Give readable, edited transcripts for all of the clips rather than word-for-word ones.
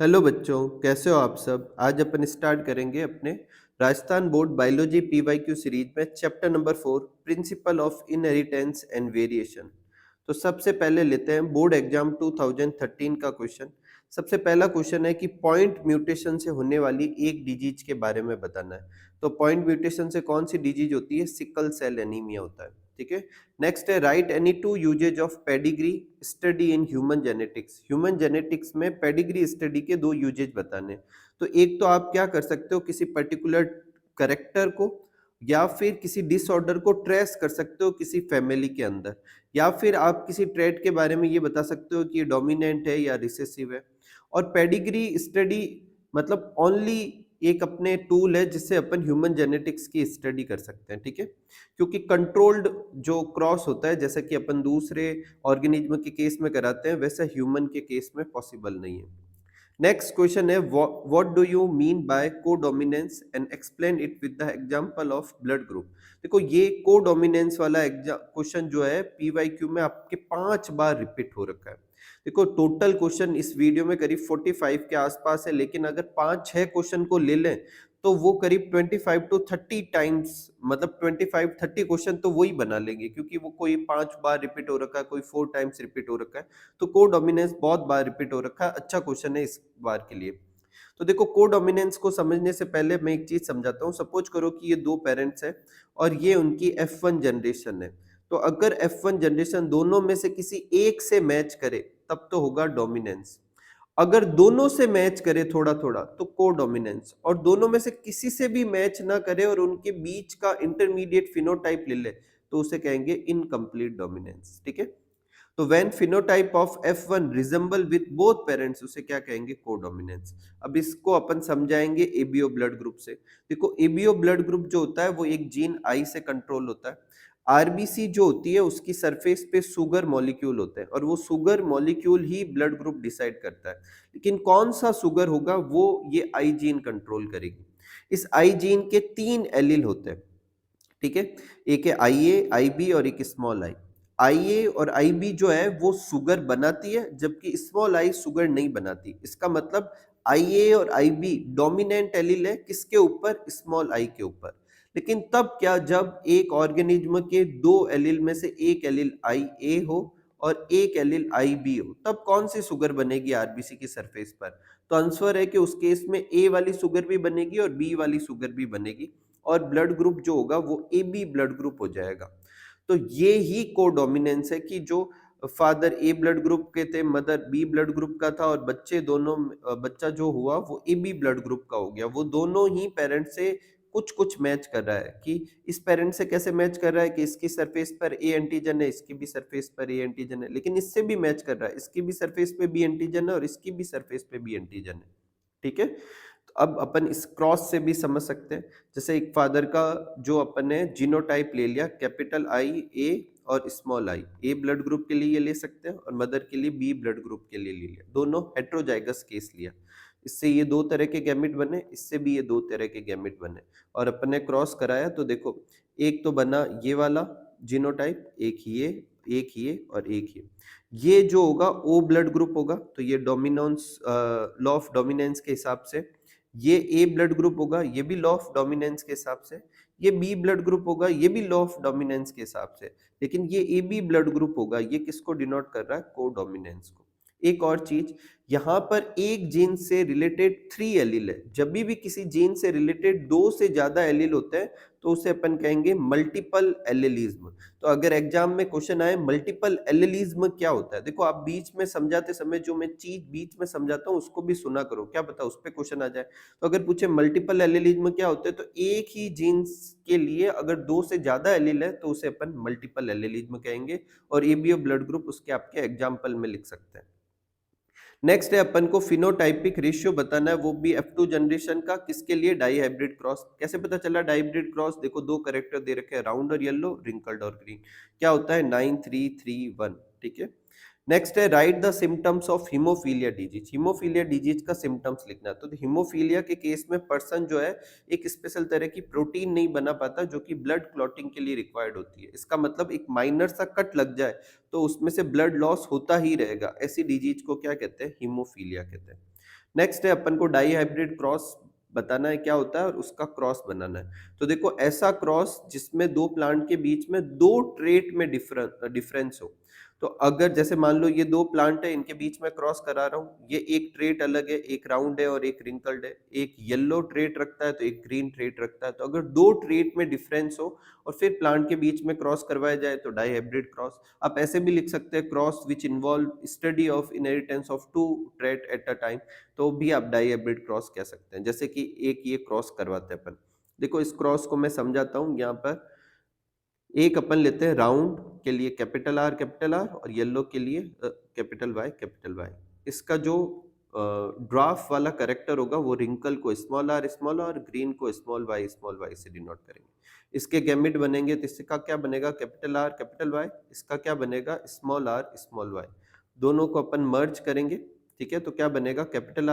Hello बच्चों, कैसे हो आप सब? आज अपन स्टार्ट करेंगे अपने Rajasthan board biology PYQ series में chapter number 4 principle of inheritance and variation. तो सबसे पहले लेते हैं बोर्ड एग्जाम 2013 का क्वेश्चन। सबसे पहला क्वेश्चन है कि पॉइंट म्यूटेशन से होने वाली एक डिजीज के बारे में बताना है। तो पॉइंट म्यूटेशन से कौन सी डिजीज होती है? सिकल सेल एनीमिया होता है। ठीक है। नेक्स्ट है write any two uses of pedigree study in human genetics. Human genetics में पेडिग्री स्टडी के दो यूजेज बताने। तो एक तो आप क्या कर सकते हो, किसी पर्टिकुलर करेक्टर को या फिर किसी डिसऑर्डर को ट्रेस कर सकते हो किसी फैमिली के अंदर, या फिर आप किसी ट्रेट के बारे में ये बता सकते हो कि ये डोमिनेंट है या रिसेसिव है। और पेडिग्री स्टडी मतलब ओनली एक अपने टूल है जिससे अपन ह्यूमन जेनेटिक्स की स्टडी कर सकते हैं। ठीक है। क्योंकि कंट्रोल्ड जो क्रॉस होता है, जैसा कि अपन दूसरे ऑर्गेनिज्म के केस में कराते हैं, वैसा ह्यूमन के केस में पॉसिबल नहीं है। नेक्स्ट क्वेश्चन है what do you mean by codominance and explain it with the example of blood group. देखो ये कोडोमिनेंस वाला क्वेश्चन जो है पीवाईक्यू में आपके 5 बार रिपीट हो रखा है। देखो टोटल क्वेश्चन इस वीडियो में करीब 45 के आसपास है, लेकिन अगर 5-6 क्वेश्चन को ले लें तो वो करीब 25 टू 30 टाइम्स, मतलब 25-30 क्वेश्चन तो वही बना लेंगे, क्योंकि वो कोई 5 बार रिपीट हो रखा है, कोई 4 टाइम्स रिपीट हो रखा है। तो कोडोमिनेंस बहुत बार रिपीट हो रखा है, अच्छा क्वेश्चन है इस बार के लिए। तो देखो कोडोमिनेंस को समझने से पहले मैं एक चीज समझाता हूँ। सपोज करो कि ये दो पेरेंट्स हैं और ये उनकी F1 जनरेशन है। तो अगर F1 जनरेशन दोनों में से किसी एक से मैच करे तब तो होगा डोमिनेंस। अगर दोनों से मैच करे थोड़ा थोड़ा तो कोडोमिनेंस, और दोनों में से किसी से भी मैच ना करे और उनके बीच का इंटरमीडिएट फिनोटाइप ले ले तो उसे कहेंगे इनकम्प्लीट डोमिनेंस। ठीक है। तो when phenotype of F1 resemble with both parents उसे क्या कहेंगे? कोडोमिनेंस। अब इसको अपन समझाएंगे एबीओ ब्लड ग्रुप से। देखो एबीओ ब्लड ग्रुप जो होता है वो एक जीन आई से कंट्रोल होता है। आरबीसी जो होती है उसकी सरफेस पे सुगर मॉलिक्यूल होते हैं और वो सुगर मॉलिक्यूल ही ब्लड ग्रुप डिसाइड करता है। लेकिन कौन सा सुगर होगा वो ये आई जीन कंट्रोल करेगी। इस आई जीन के 3 एलील होते हैं। ठीक है। एक है आई ए, आई बी और एक स्मॉल आई। आई ए और आई बी जो है वो शुगर बनाती है, जबकि स्मॉल आई शुगर नहीं बनाती। इसका मतलब आई ए और आई बी डोमिनेंट एलील है किसके ऊपर? स्मॉल आई के ऊपर। लेकिन तब क्या, जब एक ऑर्गेनिज्म के 2 एलील में से एक एलील आई ए हो और एक एलील आई बी हो, तब कौन सी शुगर बनेगी आरबीसी की सरफेस पर? तो आंसर है कि उस केस में ए वाली शुगर भी बनेगी और बी वाली शुगर भी बनेगी, और ब्लड ग्रुप जो होगा वो ए बी ब्लड ग्रुप हो जाएगा। तो ये ही कोडोमिनेंस है कि जो फादर ए ब्लड ग्रुप के थे, मदर बी ब्लड ग्रुप का था, और बच्चे दोनों बच्चा जो हुआ वो ए बी ब्लड ग्रुप का हो गया। वो दोनों ही पेरेंट से कुछ कुछ मैच कर रहा है कि इस पेरेंट से कैसे मैच कर रहा है कि इसकी सरफेस पर ए एंटीजन है, इसकी भी सरफेस पर ए एंटीजन है, लेकिन इससे भी मैच कर रहा है, इसकी भी सरफेस पे बी एंटीजन है और इसकी भी सरफेस पे बी एंटीजन है। ठीक है। तो अब अपन इस क्रॉस से भी समझ सकते हैं। जैसे एक फादर का जो अपन ने जीनोटाइप ले लिया, कैपिटल आई ए और small I, A blood group के लिए ये ले सकते हैं और मदर के लिए बी ब्लड ग्रुप के लिए ले लिया, दोनों हेट्रोजाइगस केस लिया। इससे ये 2 तरह के गैमेट बने, इससे भी ये 2 तरह के गैमेट बने, और अपन ने क्रॉस कराया तो देखो एक तो बना ये वाला जीनोटाइप, एक ये, एक ये और एक ये जो होगा ओ ब्लड ग्रुप होगा, तो ये डोमिनेंस लॉ ऑफ डोमिनेंस के हिसाब से। ये ए ब्लड ग्रुप होगा, ये भी लॉ ऑफ डोमिनेंस के हिसाब से। ये बी ब्लड ग्रुप होगा, ये भी लॉ ऑफ डोमिनेंस के हिसाब से। लेकिन ये ए बी ब्लड ग्रुप होगा, ये किसको डिनोट कर रहा है? कोडोमिनेंस को। एक और चीज, यहाँ पर एक जीन से रिलेटेड 3 एलील है। जब भी किसी जीन से रिलेटेड 2 से ज्यादा एलील होते हैं तो उसे अपन कहेंगे मल्टीपल एलिलिज्म। तो अगर एग्जाम में क्वेश्चन आए मल्टीपल एलिलिज्म क्या होता है, देखो आप बीच में समझाते समय जो मैं चीज बीच में समझाता हूँ उसको भी सुना करो, क्या पता उस पर क्वेश्चन आ जाए। तो अगर पूछे मल्टीपल एलिलिज्म क्या होते हैं, तो एक ही जीन्स के लिए अगर 2 से ज्यादा एलील है तो उसे अपन मल्टीपल एलिलिज्म कहेंगे, और एबीओ ब्लड ग्रुप उसके आपके एग्जाम्पल में लिख सकते हैं। नेक्स्ट है अपन को फिनोटाइपिक रेशियो बताना है, वो भी F2 जनरेशन का। किसके लिए? Dihybrid cross. कैसे पता चला डाई हाइब्रिड क्रॉस? देखो 2 कैरेक्टर दे रखे हैं, राउंड और येलो, रिंकल्ड और ग्रीन। क्या होता है? 9331। ठीक है। नेक्स्ट है write the symptoms of haemophilia disease. Haemophilia disease का सिम्टम्स लिखना है। तो हीमोफीलिया के केस में पर्सन जो है एक स्पेशल तरह की प्रोटीन नहीं बना पाता जो कि ब्लड क्लॉटिंग के लिए रिक्वायर्ड होती है। इसका मतलब एक माइनर सा कट लग जाए तो उसमें से ब्लड लॉस होता ही रहेगा। ऐसी डिजीज को क्या कहते हैं? हीमोफीलिया कहते हैं। नेक्स्ट है अपन को डाई हाइब्रिड क्रॉस बताना है क्या होता है और उसका क्रॉस बनाना है। तो देखो ऐसा क्रॉस जिसमें दो प्लांट के बीच में दो ट्रेट में डिफरेंस हो। तो अगर जैसे मान लो ये दो प्लांट है, इनके बीच में क्रॉस करा रहा हूँ, ये एक ट्रेट अलग है, एक राउंड है और एक रिंकल्ड है, एक येलो ट्रेट रखता है तो एक ग्रीन ट्रेट रखता है। तो अगर दो ट्रेट में डिफरेंस हो और फिर प्लांट के बीच में क्रॉस करवाया जाए तो डाई हाइब्रिड क्रॉस। आप ऐसे भी लिख सकते हैं cross which involve study of inheritance of two trait at a time, तो भी आप डाई हाइब्रिड क्रॉस कह सकते हैं। जैसे कि एक ये क्रॉस करवाते हैं अपन, देखो इस क्रॉस को मैं समझाता हूँ यहाँ पर। एक अपन लेते हैं राउंड के लिए कैपिटल आर और येलो के लिए कैपिटल वाई। इसका जो ड्राफ्ट वाला करेक्टर होगा वो रिंकल को स्मॉल और ग्रीन को स्मॉल वाई से डिनोट करेंगे। इसके गैमेट बनेंगे तो इसका क्या बनेगा कैपिटल वाई, इसका क्या बनेगा स्मॉल वाई। दोनों को अपन मर्ज करेंगे, ठीक है, तो क्या बनेगा capital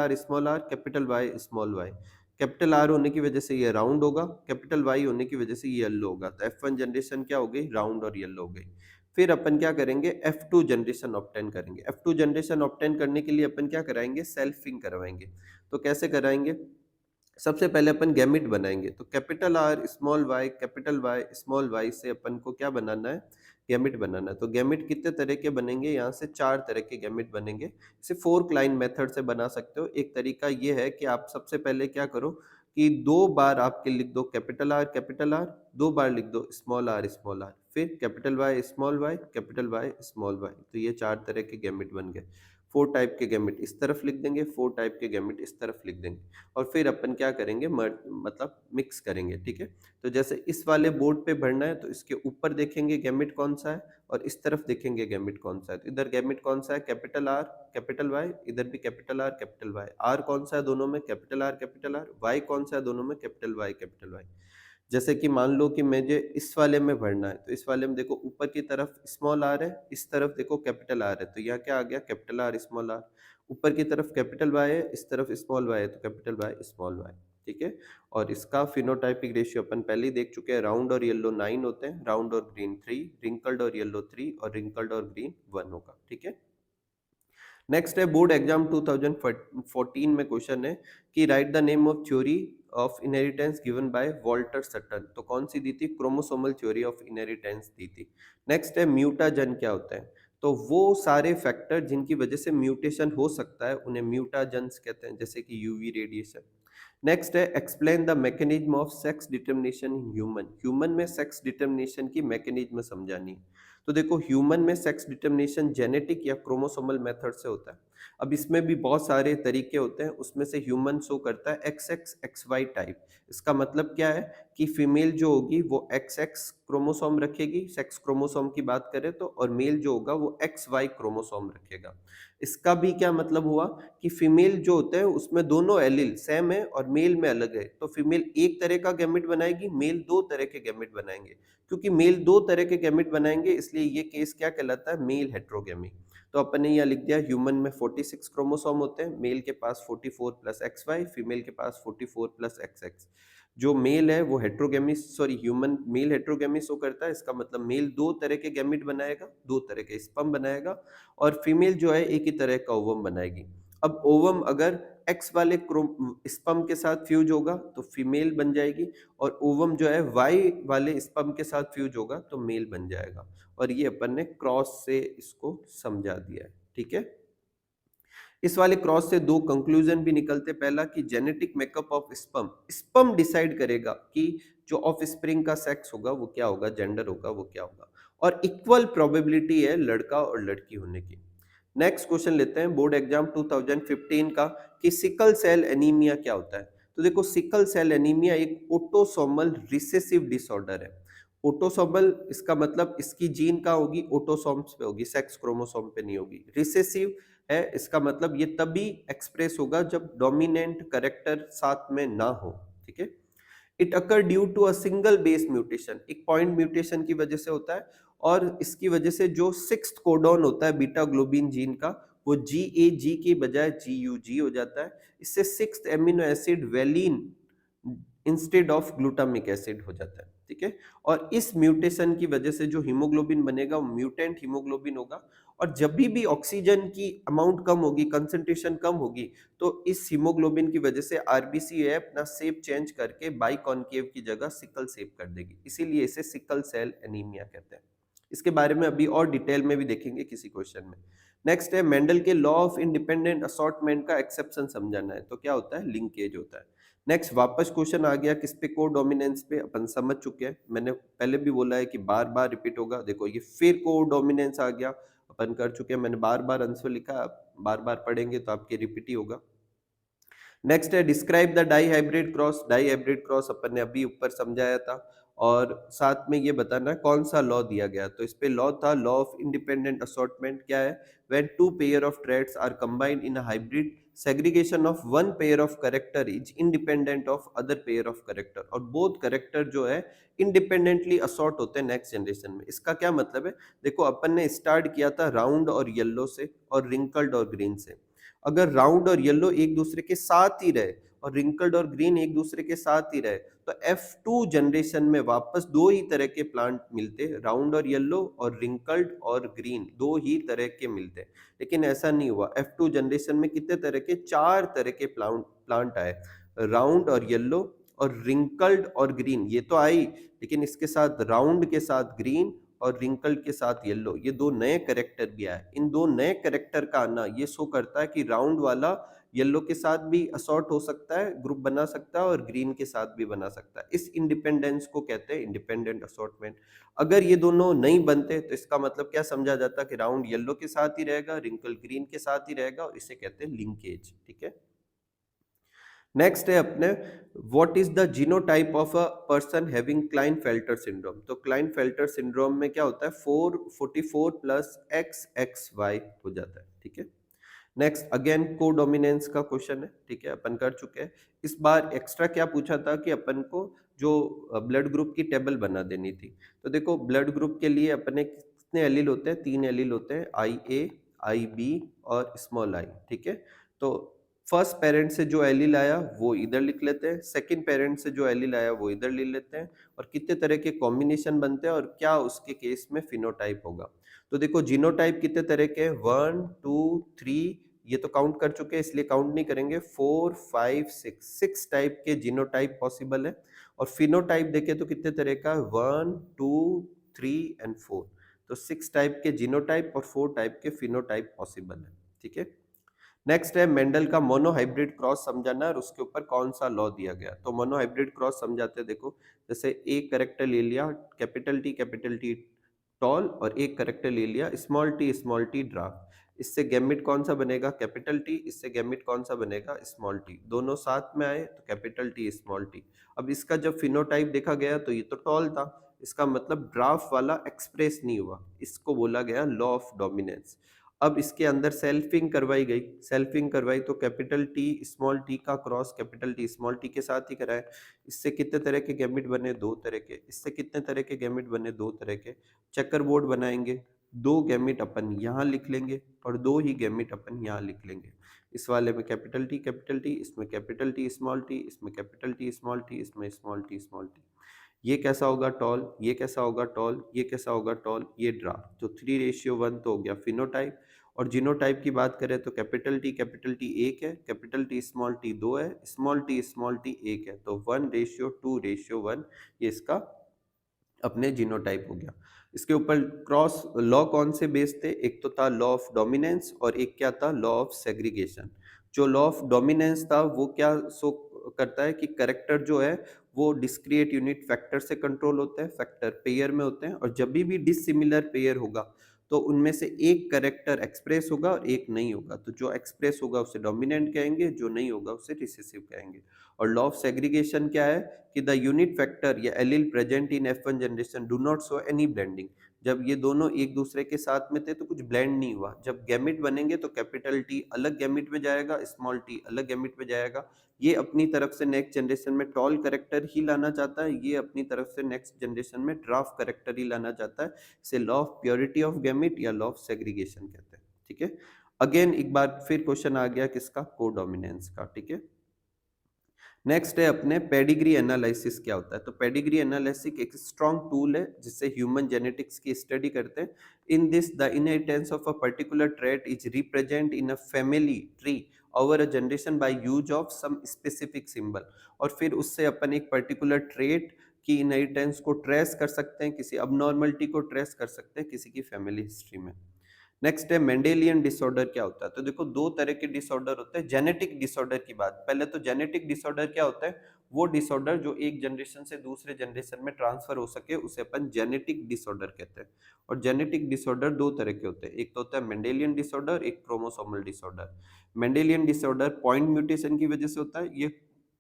Y small Y. Capital R होने की वजह से ये राउंड होगा, कैपिटल वाई होने की वजह से ये येलो होगा। तो F1 जनरेशन क्या हो गई, राउंड और येलो हो गई। फिर अपन क्या करेंगे, F2 जनरेशन ऑब्टेन करेंगे। F2 जनरेशन ऑब्टेन करने के लिए अपन क्या कराएंगे, सेल्फिंग करवाएंगे। तो कैसे कराएंगे, सबसे पहले अपन गैमिट बनाएंगे। तो capital R capital Y small Y से अपन को क्या बनाना है, गैमिट बनाना है। तो गैमिट कितने तरह के बनेंगे, यहाँ से 4 तरह के गैमिट बनेंगे। इसे फोर्क लाइन मेथड से बना सकते हो। एक तरीका ये है कि आप सबसे पहले क्या करो कि 2 बार आपके लिख दो कैपिटल आर, 2 बार लिख दो स्मॉल आर, फिर कैपिटल वाई स्मॉल वाई। तो ये 4 तरह के गैमिट बन गए। 4 टाइप के गैमिट इस तरफ लिख देंगे, 4 टाइप के गैमिट इस तरफ लिख देंगे, और फिर अपन क्या करेंगे, मतलब मिक्स करेंगे, ठीक है। तो जैसे इस वाले बोर्ड पे भरना है तो इसके ऊपर देखेंगे गैमेट कौन सा है और इस तरफ देखेंगे गैमेट कौन सा है। तो इधर गैमेट कौन सा है, कैपिटल आर कैपिटल वाई, इधर भी कैपिटल वाई। आर कौन सा है दोनों में, कैपिटल आर। वाई कौन सा है दोनों में, कैपिटल वाई। जैसे कि मान लो कि मुझे इस वाले में भरना है, तो इस वाले में देखो ऊपर की तरफ स्मॉल आर है, इस तरफ देखो कैपिटल आर है, तो यहाँ क्या आ गया, कैपिटल आर स्मॉल आर। ऊपर की तरफ कैपिटल वाई है, इस तरफ स्मॉल वाई है, तो कैपिटल वाई स्मॉल वाई, ठीक है। और इसका फिनोटाइपिक रेशियो अपन पहले ही देख चुके हैं, राउंड और येलो 9 होते हैं, राउंड और ग्रीन 3, रिंकल्ड और येलो 3 और रिंकल्ड और ग्रीन 1 होगा, ठीक है। नेक्स्ट है बोर्ड एग्जाम 2014 में क्वेश्चन है कि write the name of theory of inheritance given by Walter Sutton. तो कौन सी दी थी, क्रोमोसोमल थ्योरी ऑफ इनहेरिटेंस दी थी। नेक्स्ट है म्यूटाजन क्या होता है। तो वो सारे फैक्टर जिनकी वजह से म्यूटेशन हो सकता है उन्हें म्यूटाजन्स कहते हैं, जैसे कि यूवी रेडिएशन। नेक्स्ट है explain the mechanism of sex determination in human में सेक्स डिटर्मिनेशन की मैकेनिज्म समझानी है। तो देखो ह्यूमन में सेक्स डिटर्मिनेशन जेनेटिक या क्रोमोसोमल मेथड से होता है। अब इसमें भी बहुत सारे तरीके होते हैं, उसमें से ह्यूमन शो करता है XXXY टाइप। इसका मतलब क्या है कि फीमेल जो होगी वो XX क्रोमोसोम रखेगी, सेक्स क्रोमोसोम की बात करें तो, और मेल जो होगा वो XY क्रोमोसोम रखेगा। इसका भी क्या मतलब हुआ कि फीमेल जो होता है उसमें दोनों एलील सेम है और मेल में अलग है। तो फीमेल एक तरह का गैमेट बनाएगी, मेल दो तरह के गैमेट बनाएंगे। क्योंकि मेल दो तरह के गैमेट बनाएंगे इसलिए ये केस क्या कहलाता है, मेल हेट्रोगेमी। तो अपन ने यहाँ लिख दिया ह्यूमन में 46 क्रोमोसोम होते हैं, मेल के पास 44 प्लस XY, फीमेल के पास 44 प्लस XX। जो मेल है वो हेट्रोगेमी, सॉरी ह्यूमन मेल हेट्रोगेमी शो करता है। इसका मतलब मेल दो तरह के गैमेट बनाएगा, दो तरह के स्पर्म बनाएगा, और फीमेल जो है एक ही तरह का ओवम बनाएगी। अब ओवम अगर एक्स वाले स्पर्म के साथ फ्यूज होगा तो फीमेल बन जाएगी, और ओवम जो है वाई वाले स्पर्म के साथ फ्यूज होगा तो मेल बन जाएगा। और ये अपन ने क्रॉस से इसको समझा दिया है, ठीक है। इस वाले क्रॉस से दो कंक्लूजन भी निकलते, पहला कि genetic makeup of sperm, sperm decide करेगा कि जो ऑफ स्प्रिंग का सेक्स होगा वो क्या होगा, जेंडर होगा वो क्या होगा, और इक्वल प्रोबेबिलिटी है लड़का और लड़की होने की। नेक्स्ट क्वेश्चन लेते हैं बोर्ड एग्जाम 2015 का कि सिकल सेल एनीमिया क्या होता है। तो देखो सिकल सेल एनीमिया एक ऑटोसोमल रिसेसिव डिसऑर्डर है। ऑटोसोमल इसका मतलब इसकी जीन का होगी, ऑटोसोम्स पे होगी, सेक्स क्रोमोसोम पे नहीं होगी। रिसेसिव है इसका मतलब ये तभी एक्सप्रेस होगा जब डोमिनेंट करेक्टर साथ में ना हो, ठीक है। It occur due to a single base mutation, एक पॉइंट म्यूटेशन की वजह से होता है, और इसकी वजह से जो सिक्स्थ कोडॉन होता है बीटा ग्लोबिन जीन का वो GAG की बजाय GUG हो जाता है। इससे sixth amino acid valine instead of glutamic acid हो जाता है, ठीक है। और इस म्यूटेशन की वजह से जो हीमोग्लोबिन बनेगा वो म्यूटेंट हीमोग्लोबिन होगा, और जब भी ऑक्सीजन की अमाउंट कम होगी, कंसंट्रेशन कम होगी, तो इस हीमोग्लोबिन की वजह से आरबीसी है अपना शेप चेंज करके बाइकॉन्केव की जगह सिकल शेप कर देगी, इसीलिए इसे सिकल सेल एनीमिया कहते हैं। इसके बारे में अभी और डिटेल में भी देखेंगे किसी क्वेश्चन में। नेक्स्ट है मेंडल के लॉ ऑफ इंडिपेंडेंट असॉर्टमेंट का एक्सेप्शन समझाना है, तो क्या होता है, लिंकेज होता है। नेक्स्ट वापस क्वेश्चन आ गया किस पे, को डोमिनेंस पे, अपन समझ चुके हैं, मैंने पहले भी बोला है कि बार बार रिपीट होगा, देखो ये फिर को डोमिनेंस आ गया, अपन कर चुके हैं, मैंने बार बार आंसर लिखा, बार बार पढ़ेंगे तो आपके रिपीट ही होगा। नेक्स्ट है describe the dihybrid cross, dihybrid cross अपन ने अभी ऊपर समझाया था, और साथ में ये बताना है कौन सा लॉ दिया गया, तो इस पे लॉ था लॉ ऑफ इंडिपेंडेंट असॉर्टमेंट, क्या है, when two pair of traits are combined in a hybrid segregation of one pair of character is independent of other pair of character, और बोथ करेक्टर जो है इंडिपेंडेंटली असॉर्ट होते हैं next generation में। इसका क्या मतलब है, देखो अपन ने स्टार्ट किया था राउंड और येलो से और रिंकल्ड और ग्रीन से, अगर राउंड और येलो एक दूसरे के साथ ही रहे और रिंकल्ड और ग्रीन एक दूसरे के साथ ही रहे, तो F2 जनरेशन में वापस दो ही तरह के प्लांट मिलते, राउंड और येलो और रिंकल्ड और ग्रीन दो ही तरह के मिलते। लेकिन ऐसा नहीं हुआ, F2 जनरेशन में कितने तरह के, चार तरह के प्लांट आए, राउंड और येलो और रिंकल्ड और ग्रीन, ये तो आई, लेकिन इसके साथ राउंड के साथ ग्रीन और रिंकल के साथ येलो, ये दो नए करेक्टर भी आए। इन दो नए करेक्टर का आना ये शो करता है कि राउंड वाला येलो के साथ भी असॉर्ट हो सकता है, ग्रुप बना सकता है, और ग्रीन के साथ भी बना सकता है। इस इंडिपेंडेंस को कहते हैं इंडिपेंडेंट असॉर्टमेंट। अगर ये दोनों नहीं बनते तो इसका मतलब क्या समझा जाता है कि राउंड येलो के साथ ही रहेगा, रिंकल ग्रीन के साथ ही रहेगा, और इसे कहते हैं लिंकेज। ठीक है, नेक्स्ट है अपने what is the genotype of a person having Klinefelter syndrome, तो क्लाइनफेल्टर सिंड्रोम में क्या होता है, 444 प्लस XXY हो जाता है। ठीक है, नेक्स्ट अगेन कोडोमिनेंस का क्वेश्चन है, ठीक है, अपन कर चुके हैं। इस बार एक्स्ट्रा क्या पूछा था कि अपन को जो ब्लड ग्रुप की टेबल बना देनी थी, तो देखो ब्लड ग्रुप के लिए अपने कितने एलील होते हैं, तीन एलील होते हैं, IA, IB और स्मॉल आई। ठीक है, तो फर्स्ट पेरेंट से जो एलील आया वो इधर लिख लेते हैं, सेकंड पेरेंट से जो एलील आया वो इधर लिख लेते हैं, और कितने तरह के कॉम्बिनेशन बनते हैं और क्या उसके केस में फिनोटाइप होगा। तो देखो जीनोटाइप कितने तरह के हैं, 1 2 3, ये तो काउंट कर चुके हैं इसलिए काउंट नहीं करेंगे, 4 5 6, 6 टाइप के जीनोटाइप पॉसिबल है। और फिनोटाइप देखें तो कितने तरह का, 1 2 3 एंड 4, तो 6 टाइप के जीनोटाइप और 4 टाइप के फिनोटाइप पॉसिबल है। ठीक है, नेक्स्ट है मेंडल का मोनोहाइब्रिड क्रॉस समझाना और उसके ऊपर कौन सा लॉ दिया गया। तो मोनोहाइब्रिड क्रॉस समझाते हैं, देखो जैसे एक करेक्टर ले लिया कैपिटल टी टॉल, और एक करेक्टर ले लिया स्मॉल टी ड्राफ्ट, इससे गैमिट कौन सा बनेगा, कैपिटल टी, इससे गैमिट कौन सा बनेगा, स्मॉल टी, दोनों साथ में आए तो कैपिटल टी स्मॉल टी। अब इसका जब फिनोटाइप देखा गया तो ये तो टॉल था, इसका मतलब ड्राफ्ट वाला एक्सप्रेस नहीं हुआ, इसको बोला गया लॉ ऑफ डोमिनेंस। अब इसके अंदर सेल्फिंग करवाई गई, सेल्फिंग करवाई तो कैपिटल टी स्मॉल टी का cross capital T small T के साथ ही कराए, इससे कितने तरह के गैमिट बने, दो तरह के, इससे कितने तरह के गैमिट बने, दो तरह के, चेकर बोर्ड बनाएंगे, दो गैमिट अपन यहाँ लिख लेंगे और दो ही गैमिट अपन यहाँ लिख लेंगे। इस वाले में कैपिटल टी, इसमें कैपिटल टी स्मॉल टी, इसमें कैपिटल टी स्मॉल टी, इसमें स्मॉल टी। ये कैसा होगा टॉल, ये कैसा होगा टॉल, ये कैसा होगा टॉल, ये ड्राफ्ट, तो 3:1 तो हो गया फिनोटाइप। और जीनोटाइप की बात करें तो कैपिटल टी एक है, कैपिटल टी दो है, स्मॉल टी एक है, तो 1:2:1 ये इसका अपने जीनोटाइप हो गया। इसके ऊपर क्रॉस लॉ कौन से बेस्ड थे, एक तो था लॉ ऑफ डोमिनेंस और एक क्या था, लॉ ऑफ सेग्रीगेशन। जो लॉ ऑफ डोमिनेंस था वो क्या शो करता है कि करेक्टर जो है वो डिस्क्रिएट यूनिट फैक्टर से कंट्रोल होते हैं, फैक्टर पेयर में होते हैं, और जब भी डिसिमिलर पेयर होगा तो उनमें से एक करेक्टर एक्सप्रेस होगा और एक नहीं होगा, तो जो एक्सप्रेस होगा उसे डोमिनेंट कहेंगे, जो नहीं होगा उसे रिसेसिव कहेंगे। और लॉ ऑफ सेग्रीगेशन क्या है कि द यूनिट फैक्टर या allele present in F1 generation do not show any blending, जब ये दोनों एक दूसरे के साथ में थे तो कुछ ब्लेंड नहीं हुआ, जब गैमिट बनेंगे तो कैपिटल टी अलग गैमिट में जाएगा, स्मॉल टी अलग गैमिट में जाएगा। ये अपनी तरफ से नेक्स्ट जनरेशन में टॉल करेक्टर ही लाना चाहता है, ये अपनी तरफ से नेक्स्ट जनरेशन में ड्राफ्ट करेक्टर ही लाना चाहता है, इसे law of purity of gamete या लॉ ऑफ सेग्रीगेशन कहते हैं। ठीक है, अगेन एक बार फिर क्वेश्चन आ गया किसका, कोडोमिनेंस का। ठीक है, नेक्स्ट है अपने पेडिग्री एनालिसिस क्या होता है। तो पेडिग्री एनालिसिस एक स्ट्रॉन्ग टूल है जिससे ह्यूमन जेनेटिक्स की स्टडी करते हैं। In this the inheritance of a particular trait is represent in a family tree over a generation by use of some specific symbol. और फिर उससे अपन एक पर्टिकुलर ट्रेट की इनहेरिटेंस को ट्रेस कर सकते हैं, किसी अबनॉर्मलिटी को ट्रेस कर सकते हैं किसी की फैमिली हिस्ट्री में। नेक्स्ट है मेंडेलियन डिसऑर्डर क्या होता है। तो देखो दो तरह के डिसऑर्डर होते हैं। जेनेटिक डिसऑर्डर की बात, पहले तो जेनेटिक डिसऑर्डर क्या होता है, वो डिसऑर्डर जो एक जनरेशन से दूसरे जनरेशन में ट्रांसफर हो सके उसे अपन जेनेटिक डिसऑर्डर कहते हैं। और जेनेटिक डिसऑर्डर दो तरह के होते हैं, एक तो होता है मेंडेलियन डिसऑर्डर, एक chromosomal disorder. Mendelian disorder point mutation की वजह से होता है, ये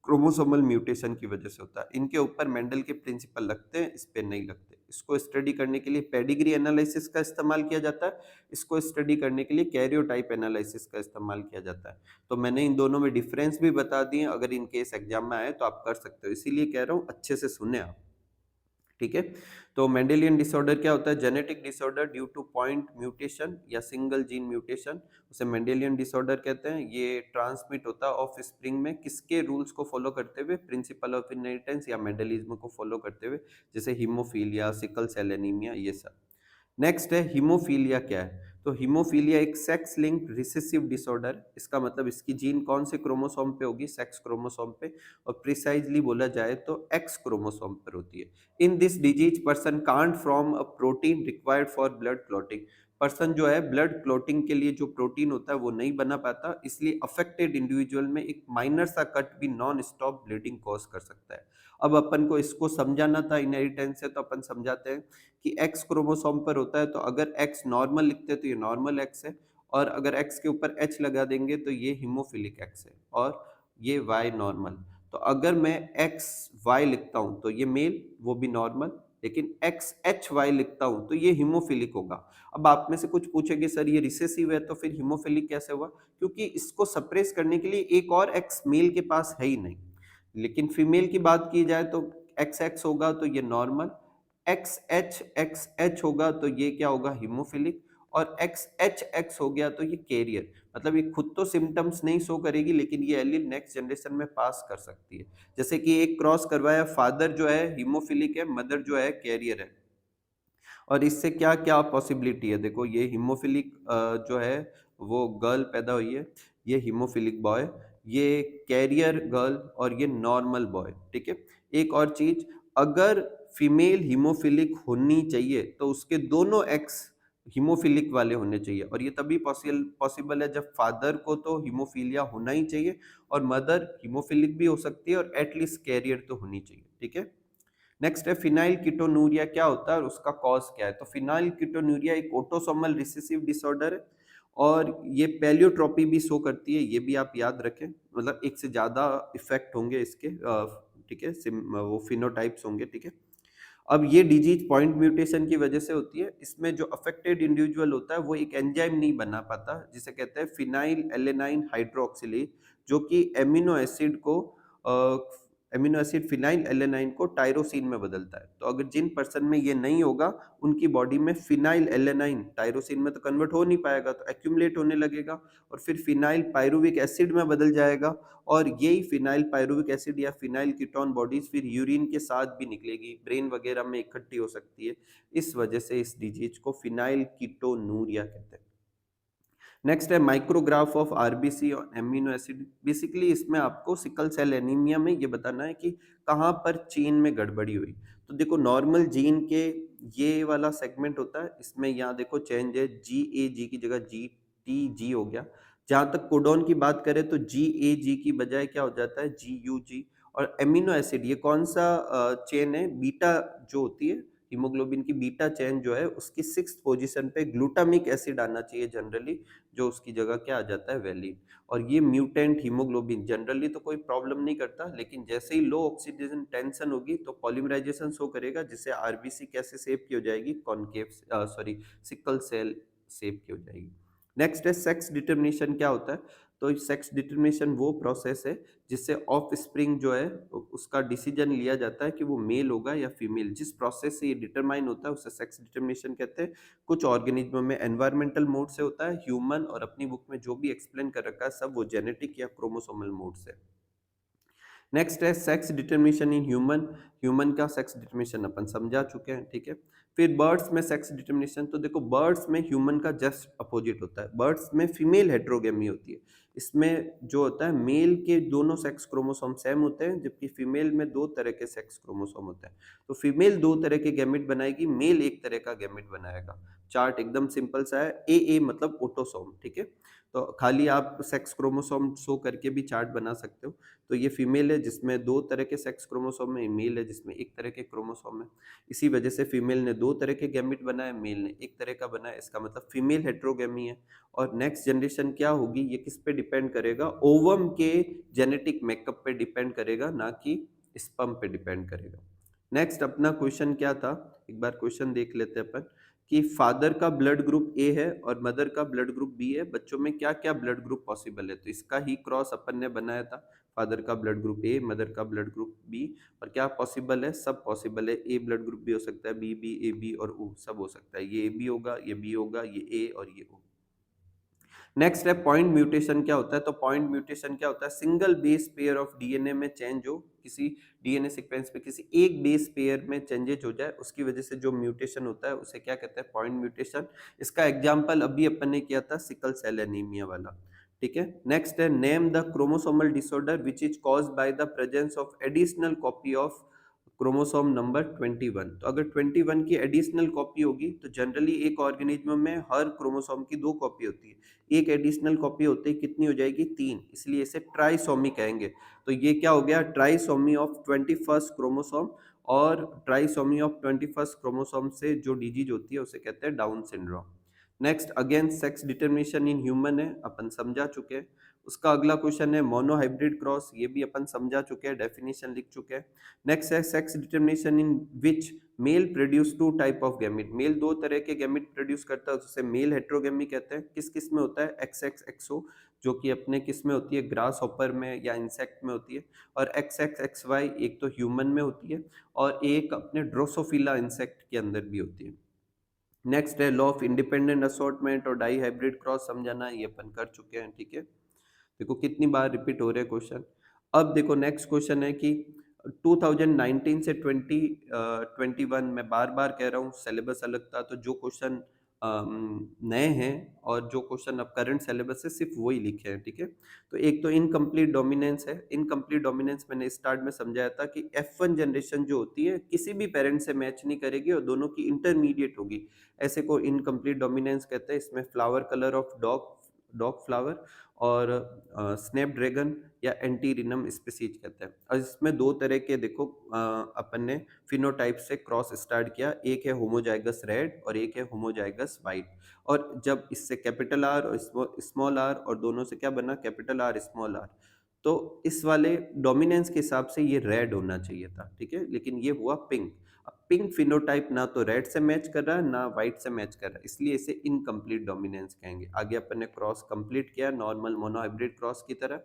क्रोमोसोमल म्यूटेशन की वजह से होता है। इनके ऊपर मेंडल के प्रिंसिपल लगते हैं, इस पे नहीं लगते। इसको स्टडी करने के लिए पेडिग्री एनालिसिस का इस्तेमाल किया जाता है, इसको स्टडी करने के लिए कैरियोटाइप एनालिसिस का इस्तेमाल किया जाता है। तो मैंने इन दोनों में डिफरेंस भी बता दिए, अगर इन केस एग्जाम में आए तो आप कर सकते हो, इसीलिए कह रहा हूँ अच्छे से सुने आप। ठीक है। तो मेंडेलियन डिसऑर्डर क्या होता है, genetic disorder due two point mutation या सिंगल जीन म्यूटेशन, उसे मेंडेलियन डिसऑर्डर कहते हैं। ये ट्रांसमिट होता है ऑफ स्प्रिंग में, किसके रूल्स को फॉलो करते हुए, प्रिंसिपल ऑफ इनहेरिटेंस या मेंडलिज्म को फॉलो करते हुए, जैसे हीमोफीलिया, सिकल सेल एनीमिया, ये सब। नेक्स्ट है हीमोफीलिया क्या है। तो हीमोफीलिया एक सेक्स लिंक्ड रिसेसिव डिसऑर्डर, इसका मतलब इसकी जीन कौन से क्रोमोसोम पे होगी, सेक्स क्रोमोसोम पे, और प्रिसाइजली बोला जाए तो एक्स क्रोमोसोम पर होती है। In this disease person can't from a protein required for blood clotting. Person जो है ब्लड क्लॉटिंग के लिए जो प्रोटीन होता है वो नहीं बना पाता, इसलिए अफेक्टेड इंडिविजुअल में एक माइनर सा कट भी नॉन स्टॉप ब्लीडिंग कॉज कर सकता है। अब अपन को इसको समझाना था इनहेरिटेंस से, तो अपन समझाते हैं कि एक्स क्रोमोसोम पर होता है, तो अगर एक्स नॉर्मल लिखते हैं तो ये नॉर्मल एक्स है, और अगर एक्स के ऊपर एच लगा देंगे तो ये हीमोफिलिक एक्स है, और ये वाई नॉर्मल। तो अगर मैं एक्स वाई लिखता हूं तो ये मेल, वो भी नॉर्मल, लेकिन एक्स एच वाई लिखता हूं तो ये हीमोफिलिक होगा। अब आप में से कुछ पूछेंगे सर ये रिसेसिव है तो फिर हीमोफिलिक कैसे हुआ, क्योंकि इसको सप्रेस करने के लिए एक और एक्स मेल के पास है ही नहीं। लेकिन फीमेल की बात की जाए तो एक्स एक्स होगा तो ये नॉर्मल, एक्स एच होगा तो ये क्या होगा, हीमोफिलिक, और एक्स एच एक्स हो गया तो ये कैरियर। मतलब ये खुद तो सिम्टम्स नहीं शो करेगी, लेकिन ये एलील नेक्स्ट जनरेशन में पास कर सकती है। जैसे कि एक क्रॉस करवाया, फादर जो है हीमोफिलिक है, मदर जो है कैरियर है, और इससे क्या क्या पॉसिबिलिटी है, देखो ये हीमोफिलिक जो है वो गर्ल पैदा हुई है, ये हीमोफिलिक बॉय, ये कैरियर गर्ल, और ये नॉर्मल बॉय। ठीक है। एक और चीज, अगर फीमेल हीमोफिलिक होनी चाहिए तो उसके दोनों एक्स हीमोफिलिक वाले होने चाहिए, और ये तभी पॉसिबल है जब फादर को तो हीमोफीलिया होना ही चाहिए, और मदर हीमोफिलिक भी हो सकती है, और एटलीस्ट कैरियर तो होनी चाहिए। ठीक है। नेक्स्ट है फिनाइल कीटोनूरिया क्या होता है और उसका कॉज क्या है। तो फिनाइल कीटोनूरिया एक ऑटोसोमल रिसेसिव डिसऑर्डर है, और ये पैलियोट्रॉपी भी शो करती है, ये भी आप याद रखें, मतलब एक से ज्यादा इफेक्ट होंगे इसके। ठीक है, वो फिनोटाइप्स होंगे। ठीक है। अब ये डिजीज पॉइंट म्यूटेशन की वजह से होती है। इसमें जो अफेक्टेड इंडिविजुअल होता है वो एक एंजाइम नहीं बना पाता, जिसे कहते हैं फिनाइल एलेनाइन हाइड्रोक्सिलेज, जो कि एमिनो एसिड फिनाइल एलेनाइन को टायरोसिन में बदलता है। तो अगर जिन पर्सन में ये नहीं होगा, उनकी बॉडी में फिनाइल एलेनाइन टायरोसिन में तो कन्वर्ट हो नहीं पाएगा, तो एक्यूमुलेट होने लगेगा, और फिर फिनाइल पायरुविक एसिड में बदल जाएगा, और यही फिनाइल पायरुविक एसिड या फिनाइल कीटोन बॉडीज फिर यूरिन के साथ भी निकलेगी, ब्रेन वगैरह में इकट्ठी हो सकती है। इस वजह से इस डिजीज को फिनाइल कीटोनूरिया कहते हैं। नेक्स्ट है माइक्रोग्राफ ऑफ आरबीसी और एमिनो एसिड। बेसिकली इसमें आपको सिकल सेल एनीमिया में ये बताना है कि कहाँ पर चेन में गड़बड़ी हुई। तो देखो नॉर्मल जीन के ये वाला सेगमेंट होता है, इसमें यहाँ देखो चेंज है, जी ए जी की जगह जी टी जी हो गया। जहाँ तक कोडोन की बात करें तो जी ए जी की बजाय क्या हो जाता है, जी यू जी। और एमिनो एसिड ये कौन सा चेन है, बीटा जो होती है, हीमोग्लोबिन की बीटा चेन जो है उसकी 6th पोजीशन पे ग्लूटामिक एसिड आना चाहिए जनरली, जो उसकी जगह क्या आ जाता है, वैलिन। और ये म्यूटेंट हीमोग्लोबिन जनरली तो कोई प्रॉब्लम नहीं करता, लेकिन जैसे ही लो ऑक्सीजन टेंशन होगी तो पॉलीमराइजेशन शो करेगा, जिससे आरबीसी कैसे शेप की हो जाएगी, concave, sorry, sickle cell shape की हो जाएगी। नेक्स्ट है सेक्स डिटर्मिनेशन क्या होता है। तो सेक्स डिटर्मिनेशन वो प्रोसेस है जिससे ऑफ स्प्रिंग जो है उसका डिसीजन लिया जाता है कि वो मेल होगा या फीमेल। जिस प्रोसेस से ये डिटरमाइन होता है उसे सेक्स डिटर्मिनेशन कहते हैं। कुछ ऑर्गेनिज्म में एनवायरमेंटल मोड से होता है, ह्यूमन और अपनी बुक में जो भी एक्सप्लेन कर रखा है सब वो जेनेटिक या क्रोमोसोमल मोड से। नेक्स्ट है sex determination in human. Human का सेक्स डिटर्मिनेशन अपन समझा चुके हैं, ठीक है। फिर बर्ड्स में सेक्स डिटर्मिनेशन, तो देखो बर्ड्स में ह्यूमन का जस्ट अपोजिट होता है। बर्ड्स में फीमेल हेट्रोगेमी होती है। इसमें जो होता है मेल के दोनों सेक्स क्रोमोसोम सेम होते हैं, जबकि फीमेल में दो तरह के सेक्स क्रोमोसोम होते हैं। तो फीमेल दो तरह के गैमेट बनाएगी, मेल एक तरह का गैमेट बनाएगा। चार्ट एकदम सिंपल सा है, ए मतलब ऑटोसोम, ठीक है। तो खाली आप सेक्स क्रोमोसोम शो करके भी चार्ट बना सकते हो। तो ये फीमेल है जिसमें दो तरह के सेक्स क्रोमोसोम है, मेल है जिसमें एक तरह के क्रोमोसोम है। इसी वजह से फीमेल ने दो तरह के गैमेट बनाए, मेल ने एक तरह का बनाया, इसका मतलब फीमेल हेट्रोगेमी है। और नेक्स्ट जनरेशन क्या होगी, ये किस पे डिपेंड करेगा, ओवम के जेनेटिक मेकअप पे डिपेंड करेगा, ना कि स्पर्म पे डिपेंड करेगा। नेक्स्ट अपना क्वेश्चन क्या था, एक बार क्वेश्चन देख लेते हैं अपन, कि फादर का ब्लड ग्रुप ए है और मदर का ब्लड ग्रुप बी है, बच्चों में क्या क्या ब्लड ग्रुप पॉसिबल है। तो इसका ही क्रॉस अपन ने बनाया था, फादर का ब्लड ग्रुप ए, मदर का ब्लड ग्रुप बी। और क्या पॉसिबल है, सब पॉसिबल है। ए ब्लड ग्रुप भी हो सकता है, बी बी, ए बी और ओ सब हो सकता है। ये ए बी होगा, ये बी होगा, ये ए और ये ओ। नेक्स्ट है पॉइंट म्यूटेशन क्या होता है। तो पॉइंट म्यूटेशन क्या होता है, single base pair of DNA में चेंज हो, किसी डीएनए सीक्वेंस में किसी एक बेस पेयर में चेंजेज हो जाए, उसकी वजह से जो म्यूटेशन होता है उसे क्या कहते हैं, पॉइंट म्यूटेशन। इसका एग्जांपल अभी अपन ने किया था सिकल सेल एनीमिया वाला, ठीक है। नेक्स्ट है name the chromosomal disorder which is caused by the presence of additional copy of chromosome number 21। तो अगर 21 की एडिशनल कॉपी होगी तो जनरली एक ऑर्गेनिज्म में हर क्रोमोसोम की दो कॉपी होती है। एक एडिशनल कॉपी होते ही कितनी हो जाएगी, तीन, इसलिए इसे ट्राइसोमी कहेंगे। तो ये क्या हो गया, ट्राइसोमी ऑफ 21st क्रोमोसोम। और ट्राइसोमी ऑफ 21st क्रोमोसोम से जो डिजीज होती है उसे कहते हैं down syndrome. Next again sex determination in human है, अपन समझा चुके हैं। उसका अगला क्वेश्चन है मोनोहाइब्रिड क्रॉस, ये भी अपन समझा चुके हैं, डेफिनेशन लिख चुके हैं। नेक्स्ट है sex determination in which male produce two type of gamete. Male दो तरह के गैमेट प्रोड्यूस करता है, उसे मेल हेट्रोगेमी कहते हैं। किस किस में होता है, एक्स एक्स एक्सो, जो कि अपने किस में होती है, ग्रास हॉपर में या इंसेक्ट में होती है। और एक्स एक्स एक्स वाई एक तो ह्यूमन में होती है, और एक अपने ड्रोसोफिला इंसेक्ट के अंदर भी होती है। नेक्स्ट है लॉ ऑफ इंडिपेंडेंट असॉर्टमेंट और डाई हाइब्रिड क्रॉस समझाना, ये अपन कर चुके हैं, ठीक है। देखो कितनी बार रिपीट हो रहे हैं क्वेश्चन। अब देखो नेक्स्ट क्वेश्चन है कि 2019 से 2021, मैं बार बार कह रहा हूँ सिलेबस अलग था, तो जो क्वेश्चन नए हैं और जो क्वेश्चन अब करंट सिलेबस है सिर्फ वही लिखे हैं, ठीक है। तो एक तो इनकम्प्लीट डोमिनेंस है। इनकम्प्लीट डोमिनेंस मैंने स्टार्ट में समझाया था कि F1 जनरेशन जो होती है किसी भी पेरेंट से मैच नहीं करेगी और दोनों की इंटरमीडिएट होगी, ऐसे को इनकम्प्लीट डोमिनेंस कहते हैं। इसमें flower colour of dog, dog flower, और स्नैपड्रैगन या एंटीरिनम स्पीसीज कहते हैं। और इसमें दो तरह के देखो अपन ने फिनोटाइप से क्रॉस स्टार्ट किया, एक है होमोजाइगस रेड और एक है होमोजाइगस वाइट। और जब इससे कैपिटल आर और स्मॉल आर, और दोनों से क्या बना, कैपिटल आर स्मॉल आर, तो इस वाले डोमिनेंस के हिसाब से ये रेड होना चाहिए था, ठीक है, लेकिन ये हुआ पिंक। अब पिंक फिनोटाइप ना तो रेड से मैच कर रहा है ना व्हाइट से मैच कर रहा है, इसलिए इसे इनकम्प्लीट डोमिनेंस कहेंगे। आगे अपन ने क्रॉस कंप्लीट किया नॉर्मल मोनोहाइब्रिड क्रॉस की तरह,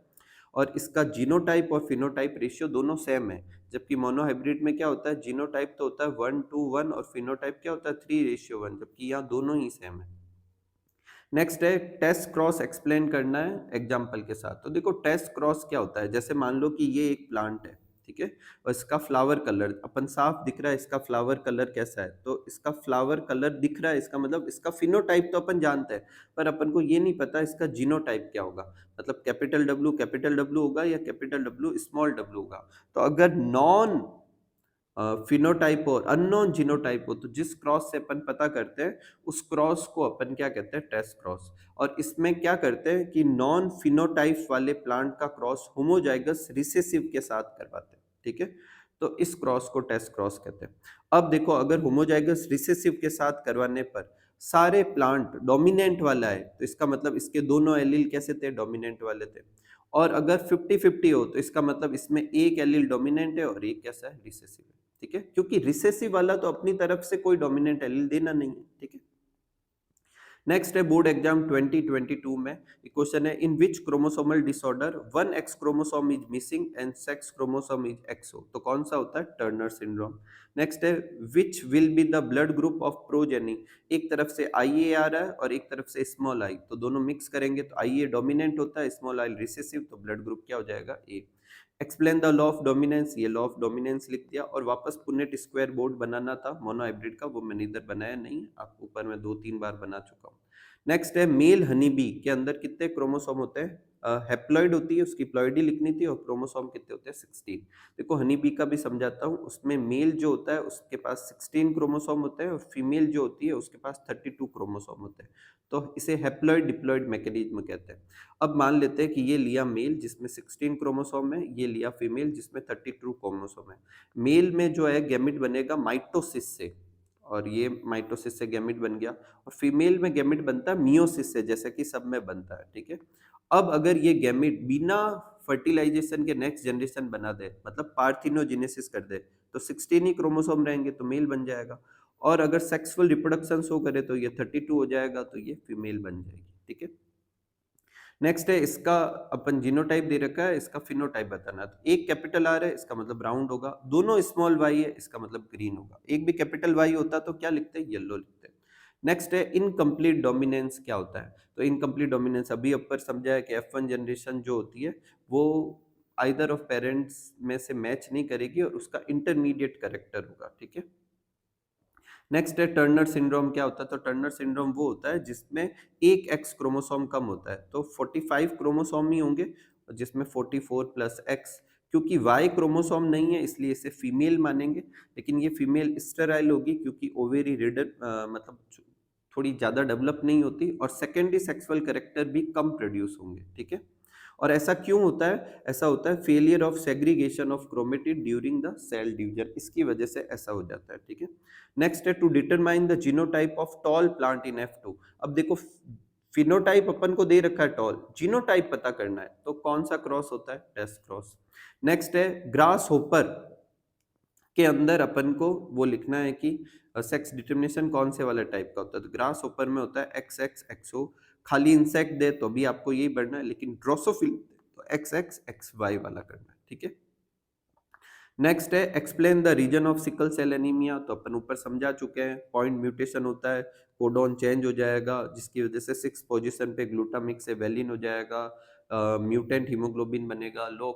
और इसका जीनोटाइप और फिनोटाइप रेशियो दोनों सेम है। जबकि मोनोहाइब्रिड में क्या होता है, जीनोटाइप तो होता है 1:1 और फिनोटाइप क्या होता है 3:1, जबकि यहाँ दोनों ही सेम है। नेक्स्ट है टेस्ट क्रॉस एक्सप्लेन करना है एग्जाम्पल के साथ। तो देखो टेस्ट क्रॉस क्या होता है, जैसे मान लो कि ये एक प्लांट है, ठीक है, और इसका फ्लावर कलर अपन साफ दिख रहा है, इसका फ्लावर कलर कैसा है, तो इसका फ्लावर कलर दिख रहा है, इसका मतलब इसका फिनोटाइप तो अपन जानते हैं, पर अपन को ये नहीं पता इसका जीनोटाइप क्या होगा, मतलब कैपिटल डब्ल्यू होगा या कैपिटल डब्ल्यू स्मॉल डब्ल्यू होगा। तो अगर नॉन फिनोटाइप और अननोन जीनोटाइप हो, तो जिस क्रॉस से अपन पता करते हैं उस क्रॉस को अपन क्या कहते हैं, टेस्ट क्रॉस। और इसमें क्या करते हैं कि नॉन फिनोटाइप वाले प्लांट का क्रॉस होमोजाइगस रिसेसिव के साथ करवाते हैं, ठीक है। तो इस क्रॉस को टेस्ट क्रॉस कहते हैं। अब देखो अगर होमोजाइगस रिसेसिव के साथ करवाने पर सारे प्लांट डोमिनेंट वाला है, तो इसका मतलब इसके दोनों एलील कैसे थे, डोमिनेंट वाले थे। और अगर 50-50 हो, तो इसका मतलब इसमें एक एलील डोमिनेंट है और एक कैसा है, रिसेसिव है, ठीक है, क्योंकि रिसेसिव वाला तो अपनी तरफ से कोई डोमिनेंट एलील देना नहीं है, ठीक है। नेक्स्ट है बोर्ड एग्जाम 2022 में क्वेश्चन है, in which chromosomal disorder one X chromosome is missing and sex chromosome is XO. तो कौन सा होता है, टर्नर सिंड्रोम। नेक्स्ट है which will be the blood group of progeny. एक तरफ से आई ए आ रहा है और एक तरफ से स्मॉल आई, तो दोनों मिक्स करेंगे तो आई ए डोमिनेंट होता है, स्मॉल आई रिसेसिव, तो ब्लड ग्रुप क्या हो जाएगा, A. Explain the law of dominance, ये लॉ ऑफ डोमिनेंस लिख दिया और वापस पुनेट स्क्वायर बोर्ड बनाना था मोनोहाइब्रिड का, वो मैंने इधर बनाया नहीं, आप ऊपर में 2-3 बार बना चुका हूँ। नेक्स्ट है मेल हनी बी के अंदर कितने क्रोमोसोम होते हैं? हैप्लॉइड होती है, उसकी प्लॉइडी लिखनी थी और क्रोमोसोम कितने होते हैं? 16। देखो हनी बी का भी समझाता हूँ, उसमें मेल जो होता है उसके पास 16 क्रोमोसोम होते हैं और फीमेल जो होती है उसके पास 32 क्रोमोसोम होते हैं। तो इसे हैप्लॉइड डिप्लॉइड मैकेनिज्म कहते हैं। अब मान लेते हैं कि ये लिया मेल जिसमें 16 क्रोमोसोम है, ये लिया फीमेल जिसमें 32 क्रोमोसोम है। मेल में जो है गैमेट बनेगा माइटोसिस से, और ये माइटोसिस से गैमेट बन गया, और फीमेल में गैमेट बनता है मियोसिस से, जैसे कि सब में बनता है, ठीक है। अब अगर ये गैमेट बिना फर्टिलाइजेशन के नेक्स्ट जनरेशन बना दे, मतलब पार्थिनोजेनेसिस कर दे, तो 16 ही क्रोमोसोम रहेंगे तो मेल बन जाएगा, और अगर सेक्सुअल रिप्रोडक्शन शो करे तो ये 32 हो जाएगा, तो ये फीमेल बन जाएगी, ठीक है। नेक्स्ट है इसका, अपन जीनोटाइप दे रखा है, इसका फिनोटाइप बताना है। तो एक कैपिटल आर है, इसका मतलब राउंड होगा, दोनों स्मॉल वाई है, इसका मतलब ग्रीन होगा। एक भी कैपिटल वाई होता तो क्या लिखते हैं? येलो लिखते हैं। नेक्स्ट है इनकम्प्लीट डोमिनेंस क्या होता है? तो इनकम्प्लीट डोमिनेंस अभी ऊपर समझा है कि F1 जनरेशन जो होती है वो आइदर ऑफ पेरेंट्स में से मैच नहीं करेगी और उसका इंटरमीडिएट करेक्टर होगा, ठीक है। नेक्स्ट है टर्नर सिंड्रोम क्या होता है? तो टर्नर सिंड्रोम वो होता है जिसमें एक एक्स क्रोमोसोम कम होता है, तो 45 क्रोमोसोम ही होंगे जिसमें 44 प्लस एक्स, क्योंकि वाई क्रोमोसोम नहीं है इसलिए इसे फीमेल मानेंगे, लेकिन ये फीमेल स्टेराइल होगी क्योंकि ओवेरी रिडन मतलब थोड़ी ज्यादा डेवलप नहीं होती, और सेकेंडरी सेक्सुअल कैरेक्टर भी कम प्रोड्यूस होंगे, ठीक है। और ऐसा क्यों होता है? ऐसा होता है failure of segregation of chromatid during the cell division, इसकी वजह से ऐसा हो जाता है, ठीक है। नेक्स्ट है to determine the genotype of tall plant in F2। अब देखो फिनोटाइप अपन को दे रखा है टॉल, जीनोटाइप पता करना है तो कौन सा क्रॉस होता है? Test cross. नेक्स्ट है ग्रास होपर के अंदर अपन को वो लिखना है कि सेक्स डिटर्मिनेशन कौन से वाले टाइप का होता है, तो ग्रास होपर में होता है एक्स एक्स एक्सओ। खाली इंसेक्ट दे तो भी आपको यही बढ़ना है, लेकिन ड्रोसोफिल तो एक्स एक्स एक्स वाई वाला करना है, ठीक है। नेक्स्ट है explain the reason of sickle cell anaemia, तो अपन ऊपर समझा चुके हैं, पॉइंट म्यूटेशन होता है, कोडोन चेंज हो जाएगा जिसकी वजह से 6 पोजीशन पे ग्लूटामिक से वेलिन हो जाएगा, म्यूटेंट हीमोग्लोबिन बनेगा, लो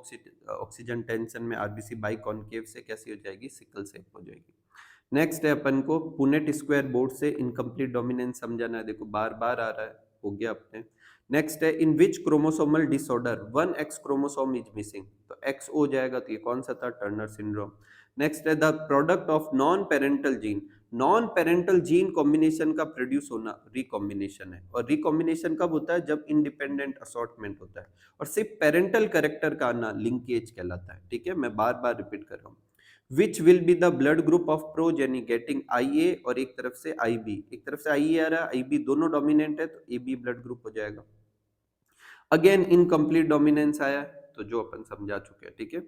ऑक्सीजन टेंशन में आरबीसी बाई कॉन्केव से कैसी हो जाएगी? सिकल सेल हो जाएगी। नेक्स्ट है अपन को पुनेट स्क्वायर बोर्ड से इनकम्प्लीट डोमिनेंस समझाना है, देखो बार बार आ रहा है, हो गया अपने। नेक्स्ट है in which chromosomal disorder one X chromosome is missing, तो एक्स हो जाएगा, तो ये कौन सा था? Turner syndrome. नेक्स्ट है the product of non parental gene, non parental gene combination का प्रोड्यूस होना रिकॉम्बिनेशन है, और रिकॉम्बिनेशन कब होता है? जब इंडिपेंडेंट असॉर्टमेंट होता है, और सिर्फ पेरेंटल कैरेक्टर का आना लिंकेज कहलाता है, ठीक है। मैं बार बार रिपीट कर रहा हूँ। विच will be the blood group of progeny getting IA और एक तरफ से IB, एक तरफ से IA आ रहा है, IB दोनों डोमिनेंट है तो AB ब्लड ग्रुप हो जाएगा। अगेन इनकम्प्लीट डोमिनेंस आया है, तो जो अपन समझा चुके हैं, ठीक है।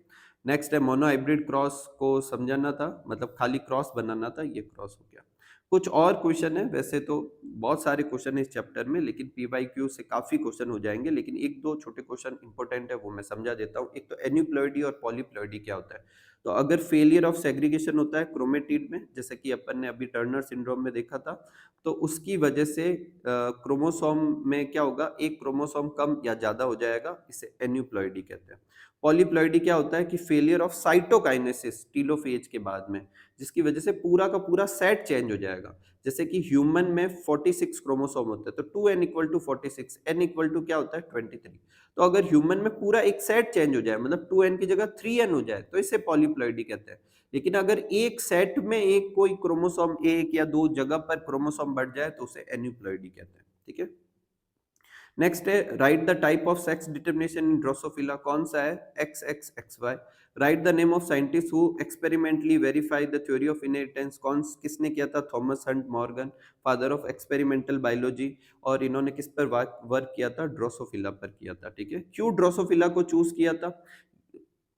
नेक्स्ट है मोनोहाइब्रिड क्रॉस को समझाना था, मतलब खाली क्रॉस बनाना था, ये क्रॉस हो गया। कुछ और क्वेश्चन है, वैसे तो बहुत सारे क्वेश्चन है इस चैप्टर में, लेकिन PYQ से काफी क्वेश्चन हो जाएंगे, लेकिन एक दो छोटे क्वेश्चन इंपॉर्टेंट है वो मैं समझा देता हूँ। एक तो एन्यूप्लॉइडी और पॉलीप्लॉइडी क्या होता है? तो अगर फेलियर ऑफ सेग्रीगेशन होता है क्रोमेटिड में, जैसे कि अपन ने अभी टर्नर सिंड्रोम में देखा था, तो उसकी वजह से क्रोमोसोम में क्या होगा? एक क्रोमोसोम कम या ज्यादा हो जाएगा, इसे एन्यूप्लॉइडी कहते हैं। पॉलीप्लॉइडी क्या होता है कि फेलियर ऑफ साइटोकाइनेसिस टीलोफेज के बाद में, जिसकी वजह से पूरा का पूरा सेट चेंज हो जाएगा। जैसे कि ह्यूमन में 46 क्रोमोसोम होते हैं, तो 2n equal to 46, n equal to क्या होता है? 23। तो अगर ह्यूमन में पूरा एक सेट चेंज हो जाए, मतलब 2n की जगह 3n हो जाए, तो इसे पॉलीप्लॉइडी कहते हैं। लेकिन अगर एक सेट में एक कोई क्रोमोसोम एक या दो जगह पर क्रोमोसोम बढ़ जाए तो उसे एन्यूप्लॉइडी कहते हैं, ठीक है। नेक्स्ट है write the type of sex determination in Drosophila, कौन सा है? X X X Y. Write the name of scientist who experimentally verify the theory of inheritance, कौन किसने किया था? Thomas Hunt Morgan, father of experimental biology, और इन्होंने किस पर वर्क किया था? ड्रोसोफिला पर किया था, ठीक है। क्यों ड्रोसोफिला को चूज किया था?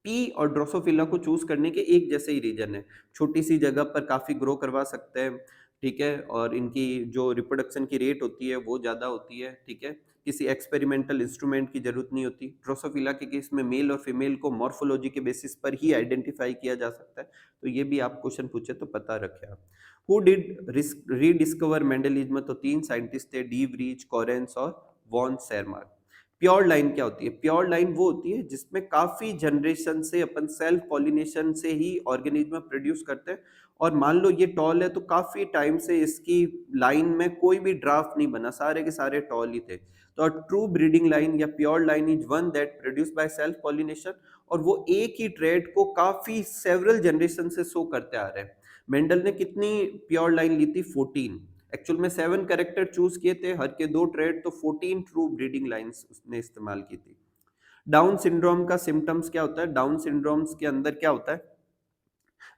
पी और ड्रोसोफिला को चूज करने के एक जैसे ही रीजन है, छोटी सी जगह पर काफी ग्रो करवा सकते हैं, ठीक है, और इनकी जो रिप्रोडक्शन की रेट होती है वो ज्यादा होती है, ठीक है। किसी एक्सपेरिमेंटल इंस्ट्रूमेंट की जरूरत नहीं होती। ड्रोसोफिला के केस में मेल और फीमेल को मॉर्फोलॉजी के बेसिस पर ही आइडेंटिफाई किया जा सकता है, तो ये भी आप क्वेश्चन पूछे तो पता रखे आप। हु डिड रीडिस्कवर मेंडलिज्म, तो तीन साइंटिस्ट थे, डी व्रीज, कॉरेंस और वॉन सेरमार्क। प्योर लाइन क्या होती है? प्योर लाइन वो होती है जिसमें काफी जनरेशन से अपन सेल्फ पॉलिनेशन से ही ऑर्गेनिज्म प्रोड्यूस करते हैं, और मान लो ये टॉल है तो काफी टाइम से इसकी लाइन में कोई भी ड्राफ्ट नहीं बना, सारे के सारे टॉल ही थे। तो ट्रू ब्रीडिंग लाइन या pure line is one that produce by self pollination, और वो एक ही ट्रेड को काफी सेवरल जनरेशन से शो करते आ रहे हैं। मेंडल ने कितनी प्योर लाइन ली थी? 14। एक्चुअल में 7 कैरेक्टर चूज किए थे, हर के 2 ट्रेड, तो 14 ट्रू ब्रीडिंग लाइंस उसने इस्तेमाल की थी। डाउन सिंड्रोम का सिम्टम्स क्या होता है? डाउन सिंड्रोम्स के अंदर क्या होता है,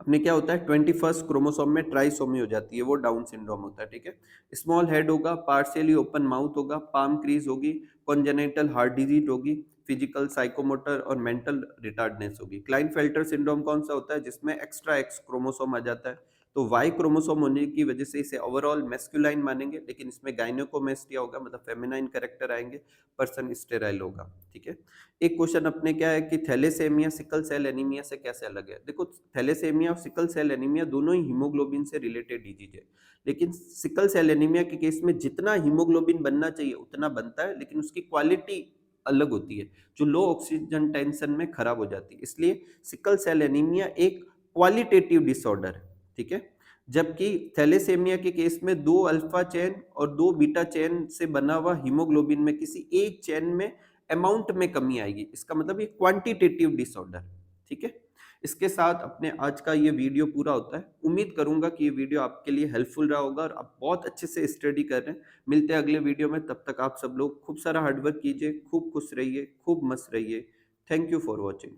अपने क्या होता है, 21st क्रोमोसोम में ट्राइसोमी हो जाती है, वो डाउन सिंड्रोम होता है। ठीक है, स्मॉल हेड होगा, पार्शियली ओपन माउथ होगा, पाम क्रीज होगी, कॉन्जेनिटल हार्ट डिजीज होगी, फिजिकल साइकोमोटर और मेंटल रिटार्डनेस होगी। क्लाइनफेल्टर सिंड्रोम कौन सा होता है? जिसमें एक्स्ट्रा एक्स क्रोमोसोम आ जाता है, तो वाई क्रोमोसोम होने की वजह से इसे ओवरऑल मेस्कुलाइन मानेंगे, लेकिन इसमें गायनेकोमेस्टिया होगा, मतलब फेमिनाइन कैरेक्टर आएंगे, पर्सन स्टेराइल होगा। ठीक है, एक क्वेश्चन अपने क्या है कि थैलेसेमिया सिकल सेल एनीमिया से कैसे अलग है? देखो, थैलेसेमिया और सिकल सेल एनीमिया दोनों ही हीमोग्लोबिन से रिलेटेड डिजीज है, लेकिन सिकल सेल एनीमिया के केस में जितना हीमोग्लोबिन बनना चाहिए उतना बनता है, लेकिन उसकी क्वालिटी अलग होती है, जो लो ऑक्सीजन टेंशन में खराब हो जाती है। इसलिए सिकल सेल एनीमिया एक क्वालिटेटिव डिसऑर्डर है। ठीक है, जबकि थैलेसेमिया के केस में 2 अल्फा चेन और 2 बीटा चेन से बना हुआ हीमोग्लोबिन में किसी एक चेन में अमाउंट में कमी आएगी, इसका मतलब ये क्वांटिटेटिव डिसऑर्डर। ठीक है, इसके साथ अपने आज का ये वीडियो पूरा होता है। उम्मीद करूंगा कि ये वीडियो आपके लिए हेल्पफुल रहा होगा और आप बहुत अच्छे से स्टडी कर रहे हैं। मिलते हैं अगले वीडियो में, तब तक आप सब लोग खूब सारा हार्डवर्क कीजिए, खूब खुश रहिए, खूब मस्त रहिए। Thank you for watching.